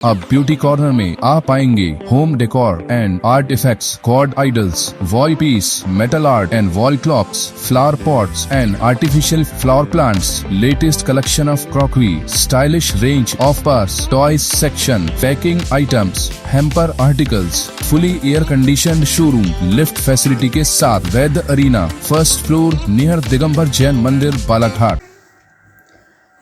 अब beauty corner में आप पाएंगे home decor and art effects, god idols, wall piece, metal art and wall clocks, flower pots and artificial flower plants, latest collection of crockery, stylish range of purse, toys section, packing items, hamper articles, fully air conditioned showroom, lift facility के साथ Vaidya arena, first floor near Digambar Jain Mandir, Balaghat.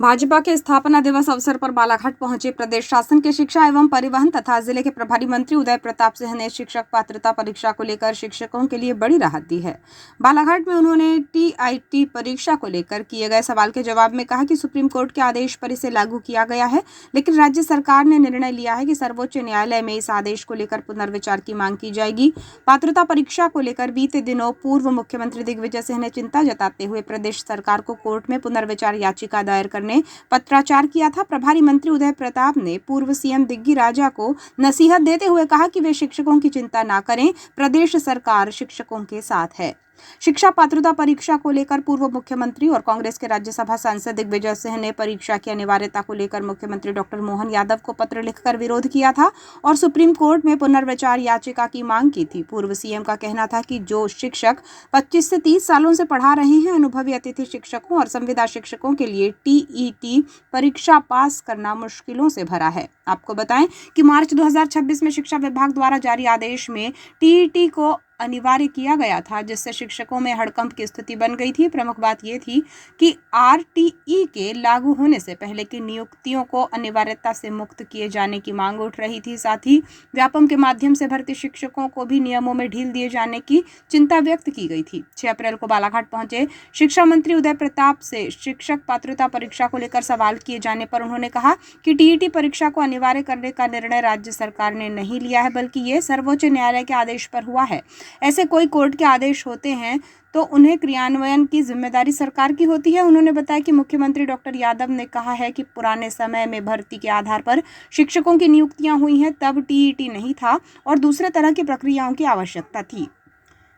Bhajpa के स्थापना दिवस अवसर पर बालाघाट पहुंचे प्रदेश शासन के शिक्षा एवं परिवहन तथा जिले के प्रभारी मंत्री उदय प्रताप सिंह ने शिक्षक पात्रता परीक्षा को लेकर शिक्षकों के लिए बड़ी राहत दी है। बालाघाट में उन्होंने टीआईटी परीक्षा को लेकर किए गए सवाल के जवाब में कहा कि सुप्रीम कोर्ट के आदेश पर इसे लागू किया गया है, लेकिन राज्य सरकार ने निर्णय लिया है कि सर्वोच्च न्यायालय में इस आदेश को लेकर पुनर्विचार की मांग की जाएगी। पात्रता परीक्षा को लेकर बीते दिनों पूर्व मुख्यमंत्री दिग्विजय सिंह ने चिंता जताते हुए प्रदेश सरकार को कोर्ट में पुनर्विचार याचिका दायर करने पत्राचार किया था। प्रभारी मंत्री उदय प्रताप ने पूर्व सीएम दिग्गी राजा को नसीहत देते हुए कहा कि वे शिक्षकों की चिंता न करें, प्रदेश सरकार शिक्षकों के साथ है। शिक्षा पात्रता परीक्षा को लेकर पूर्व मुख्यमंत्री और कांग्रेस के राज्यसभा सांसद दिग्विजय सिंह ने परीक्षा की अनिवार्यता को लेकर मुख्यमंत्री डॉक्टर मोहन यादव को पत्र लिखकर विरोध किया था और सुप्रीम कोर्ट में पुनर्विचार याचिका की मांग की थी। पूर्व सीएम का कहना था कि जो शिक्षक 25 से 30 सालों से पढ़ा रहे हैं, अनुभवी अतिथि शिक्षकों और संविदा शिक्षकों के लिए टीईटी परीक्षा पास करना मुश्किलों से भरा है। आपको बताएं कि मार्च 2026 में शिक्षा विभाग द्वारा जारी आदेश में टीईटी को अनिवार्य किया गया था, जिससे शिक्षकों में हड़कंप की स्थिति बन गई थी। प्रमुख बात यह थी कि आरटीई के लागू होने से पहले की नियुक्तियों को अनिवार्यता से मुक्त किए जाने की मांग उठ रही थी। साथ ही व्यापम के माध्यम से भर्ती शिक्षकों को भी नियमों में ढील दिए जाने की चिंता व्यक्त की गई थी। 6 अप्रैल को बालाघाट पहुंचे शिक्षा मंत्री उदय प्रताप से शिक्षक पात्रता परीक्षा को लेकर सवाल किए जाने पर उन्होंने कहा कि टीईटी परीक्षा को अनिवार्य करने का निर्णय राज्य सरकार ने नहीं लिया है, बल्कि ये सर्वोच्च न्यायालय के आदेश पर हुआ है। ऐसे कोई कोर्ट के आदेश होते हैं तो उन्हें क्रियान्वयन की जिम्मेदारी सरकार की होती है। उन्होंने बताया कि मुख्यमंत्री डॉक्टर यादव ने कहा है कि पुराने समय में भर्ती के आधार पर शिक्षकों की नियुक्तियां हुई हैं, तब टीईटी नहीं था और दूसरे तरह की प्रक्रियाओं की आवश्यकता थी।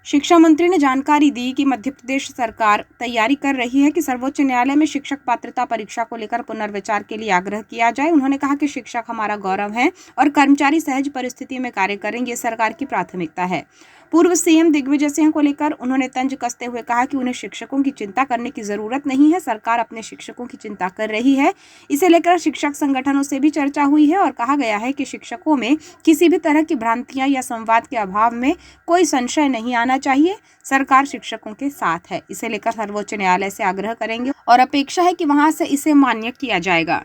शिक्षा मंत्री ने जानकारी दी कि मध्य प्रदेश सरकार तैयारी कर रही है कि सर्वोच्च न्यायालय में शिक्षक पात्रता परीक्षा को लेकर पुनर्विचार के लिए आग्रह किया जाए। उन्होंने कहा कि शिक्षक हमारा गौरव है और कर्मचारी सहज परिस्थिति में कार्य करेंगे, सरकार की प्राथमिकता है। पूर्व सीएम दिग्विजय सिंह को लेकर उन्होंने तंज कसते हुए कहा कि उन्हें शिक्षकों की चिंता करने की जरूरत नहीं है, सरकार अपने शिक्षकों की चिंता कर रही है। इसे लेकर शिक्षक संगठनों से भी चर्चा हुई है और कहा गया है कि शिक्षकों में किसी भी तरह की भ्रांतियां या संवाद के अभाव में कोई संशय नहीं आना चाहिए। सरकार शिक्षकों के साथ है। इसे लेकर सर्वोच्च न्यायालय से आग्रह करेंगे और अपेक्षा है कि वहां से इसे मान्य किया जाएगा।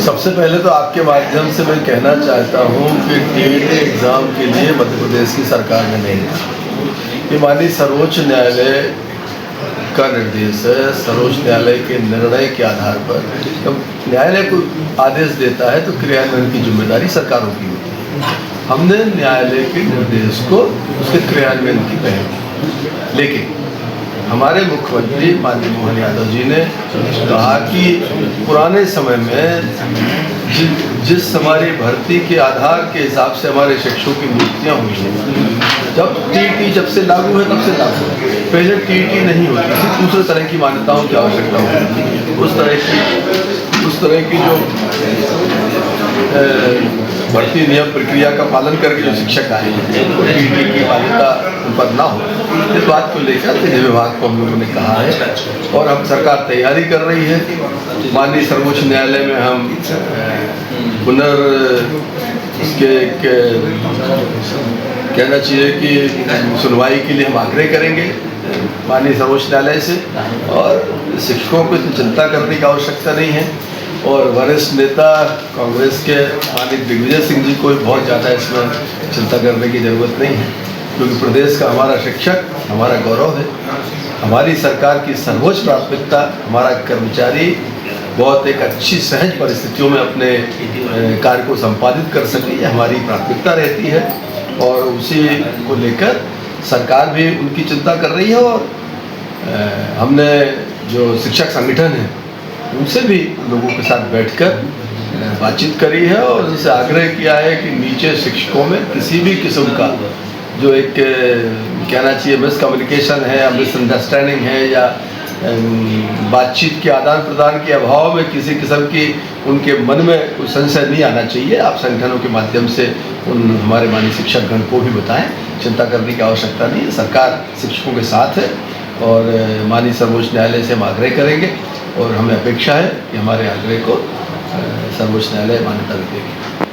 सबसे पहले तो आपके माध्यम से मैं कहना चाहता हूं कि टीईटी एग्ज़ाम के लिए मध्य प्रदेश की सरकार ने नहीं है। ये माननीय सर्वोच्च न्यायालय का निर्देश है। सर्वोच्च न्यायालय के निर्णय के आधार पर जब न्यायालय को आदेश देता है तो क्रियान्वयन की जिम्मेदारी सरकारों की होती है। हमने न्यायालय के निर्देश को उसके क्रियान्वयन की पहल, लेकिन हमारे मुख्यमंत्री माननीय मोहन यादव जी ने कहा कि पुराने समय में जिस हमारी भर्ती के आधार के हिसाब से हमारे शिक्षकों की नियुक्तियाँ हुई हैं, जब टीईटी जब से लागू है तब से लागू है। पहले टीईटी नहीं होती थी, दूसरे तरह की मान्यताओं की आवश्यकता होती थी। उस तरह की जो भर्ती नियम प्रक्रिया का पालन करके जो शिक्षक आए हैं, वो टीईटी की मान्यता उन पर ना हो, इस बात को लेकर विधि विभाग को हम लोगों ने कहा है और अब सरकार तैयारी कर रही है। माननीय सर्वोच्च न्यायालय में हम कहना चाहिए कि सुनवाई के लिए हम आग्रह करेंगे माननीय सर्वोच्च न्यायालय से, और शिक्षकों को इतनी चिंता करने की आवश्यकता नहीं है। और वरिष्ठ नेता कांग्रेस के माननीय दिग्विजय सिंह जी को भी बहुत ज़्यादा इसमें चिंता करने की ज़रूरत नहीं है, क्योंकि प्रदेश का हमारा शिक्षक हमारा गौरव है। हमारी सरकार की सर्वोच्च प्राथमिकता हमारा कर्मचारी बहुत एक अच्छी सहज परिस्थितियों में अपने कार्य को संपादित कर सके, ये हमारी प्राथमिकता रहती है और उसी को लेकर सरकार भी उनकी चिंता कर रही है। और हमने जो शिक्षक संगठन है उनसे भी लोगों के साथ बैठकर बातचीत करी है और उनसे आग्रह किया है कि नीचे शिक्षकों में किसी भी किस्म का जो एक कहना चाहिए मिसकम्युनिकेशन है या मिसअंडरस्टैंडिंग है या बातचीत के आदान प्रदान के अभाव में किसी किस्म की उनके मन में कोई संशय नहीं आना चाहिए। आप संगठनों के माध्यम से उन हमारे माननीय शिक्षकगण को भी बताएं, चिंता करने की आवश्यकता नहीं है। सरकार शिक्षकों के साथ है और माननीय सर्वोच्च न्यायालय से हम आग्रह करेंगे और हमें अपेक्षा है कि हमारे आग्रह को सर्वोच्च न्यायालय मान्यता देगी।